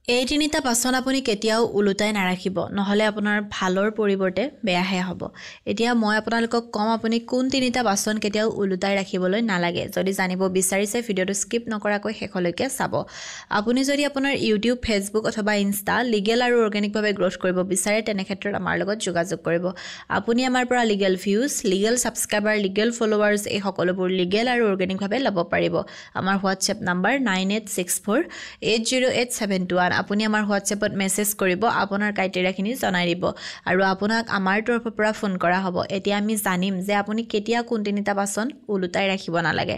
এই তিনিটা বাচন আপুনি কেতিয়াও উলুটাই নাৰাখিব নহলে আপোনাৰ ভালৰ পৰিৱৰ্তে বেয়াহে হ'ব এতিয়া মই আপোনালোকক কম আপুনি কোন তিনিটা বাচন কেতিয়াও উলুটাই ৰাখিবলৈ নালাগে যদি জানিব বিচাৰিছে ভিডিওটো স্কিপ নকৰাকৈ শেষলৈকে চাব আপুনি যদি আপোনাৰ ইউটিউব ফেসবুক অথবা ইনষ্টা লিগেল আৰু অৰ্গেনিক ভাৱে গ্ৰোথ কৰিব বিচাৰে তেনে ক্ষেত্ৰত আমাৰ লগত যোগাযোগ কৰিব আপুনি আমাৰ পৰা legal views legal subscriber legal followers এই সকলোবোৰ লিগেল আৰু অৰ্গেনিক ভাৱে ল'ব পাৰিব আমাৰ হোৱাটছএপ নম্বৰ 9864808721 আপুনি আমাৰ হোৱাটছএপত মেছেজ কৰিব আপোনাৰ ক্ৰাইটেৰিয়াখিনি জনাই দিব আৰু আপোনাক আমাৰ তৰফৰ পৰা ফোন কৰা হ'ব এতিয়া আমি জানিম যে আপুনি কেতিয়া কোন তিনিটা বাচন উলুটাই ৰাখিব নালাগে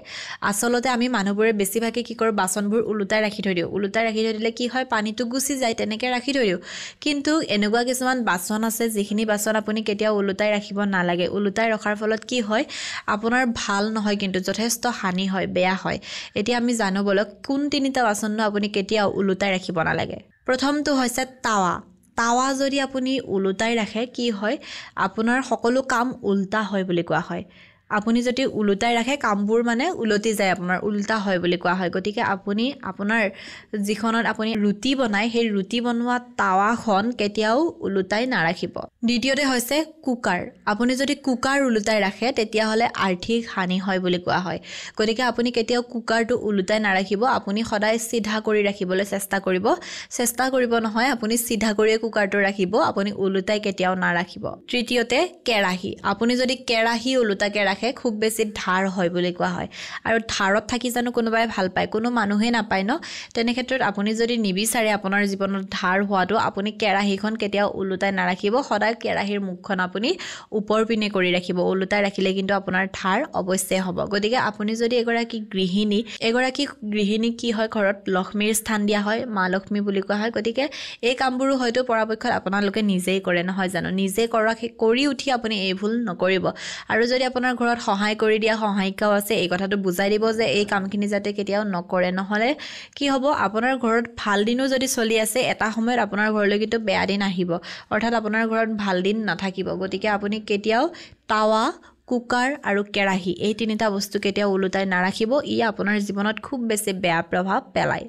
আসলতে আমি মানুহবোৰে বেছিভাগে কি কৰো বাচনবোৰ উলুটাই ৰাখি থৈ দিও উলুটাই ৰাখি থৈ দিলে কি হয় পানীটো গুছি যায় তেনেকৈ ৰাখি থৈ দিও কিন্তু এনেকুৱা কিছুমান বাচন আছে যিখিনি বাচন আপুনি কেতিয়া উলুটাই ৰাখিব নালাগে উলুটাই ৰখাৰ ফলত কি হয় আপোনাৰ ভাল নহয় কিন্তু যথেষ্ট হানি হয় বেয়া হয় এতিয়া আমি জানো বলক কোন তিনিটা বাচন আপুনি কেতিয়া উলুটাই ৰাখিব নালাগে প্ৰথমটো হৈছে তাৱা যদি আপুনি উলুটাই ৰাখে কি হয় আপোনাৰ সকলো কাম উল্টা হয় বুলি কোৱা হয় আপুনি যদি উলুটাই ৰাখে কামবোৰ মানে উলটি যায় আপোনাৰ উল্টা হয় বুলি কোৱা হয় গতিকে আপুনি আপোনাৰ যিখনত আপুনি ৰুটি বনাই সেই ৰুটি বনোৱা তাৱাখন কেতিয়াও উলুটাই নাৰাখিব দ্বিতীয়তে হৈছে কুকাৰ আপুনি যদি কুকাৰ উলুটাই ৰাখে তেতিয়া হলে আৰ্থিক হানি হয় বুলি কোৱা হয় গতিকে আপুনি কেতিয়াও কুকাৰটো উলুটাই নাৰাখিব আপুনি সদায় সিধা কৰি ৰাখিবলৈ চেষ্টা কৰিব নহয় আপুনি সিধা কৰি কুকাৰটো ৰাখিব আপুনি উলুটাই কেতিয়াও নাৰাখিব তৃতীয়তে কেৰাহী আপুনি যদি কেৰাহী উলুটাকে ৰাখে খুব বেছি ধাৰ হয় বুলি কোৱা হয় আৰু ধাৰত থাকি জানো কোনোবাই ভাল পায় কোনো মানুহে নাপায় ন তেনে ক্ষেত্ৰত আপুনি যদি নিবিচাৰে আপোনাৰ জীৱনত ধাৰ হোৱাটো আপুনি কেৰাহীখন কেতিয়াও উলুটাই নাৰাখিব সদায় কেৰাহীৰ মুখখন আপুনি ওপৰ পিনে কৰি ৰাখিব উলুটাই ৰাখিলে কিন্তু আপোনাৰ ধাৰ অৱশ্যে হ'ব গতিকে আপুনি যদি এগৰাকী গৃহিণী কি হয় ঘৰত লক্ষ্মীৰ স্থান দিয়া হয় মা লক্ষ্মী বুলি কোৱা হয় গতিকে এই কামবোৰো হয়তো পৰাপক্ষত আপোনালোকে নিজেই কৰে নহয় জানো নিজে কৰি উঠি আপুনি এই ভুল নকৰিব আৰু যদি আপোনাৰ ঘৰত সহায় কৰি দিয়া সহায়িকাও আছে এই কথাটো বুজাই দিব যে এই কামখিনি যাতে কেতিয়াও নকৰে নহলে কি হ'ব আপোনাৰ ঘৰত ভাল দিনো যদি চলি আছে এটা সময়ত আপোনাৰ ঘৰলৈ কিন্তু বেয়া দিন আহিব অৰ্থাৎ আপোনাৰ ঘৰত ভাল দিন নাথাকিব গতিকে আপুনি কেতিয়াও তাৱা কুকাৰ আৰু কেৰাহী এই তিনিটা বস্তু কেতিয়াও উলুটাই নাৰাখিব ই আপোনাৰ জীৱনত খুব বেছি বেয়া প্ৰভাৱ পেলায়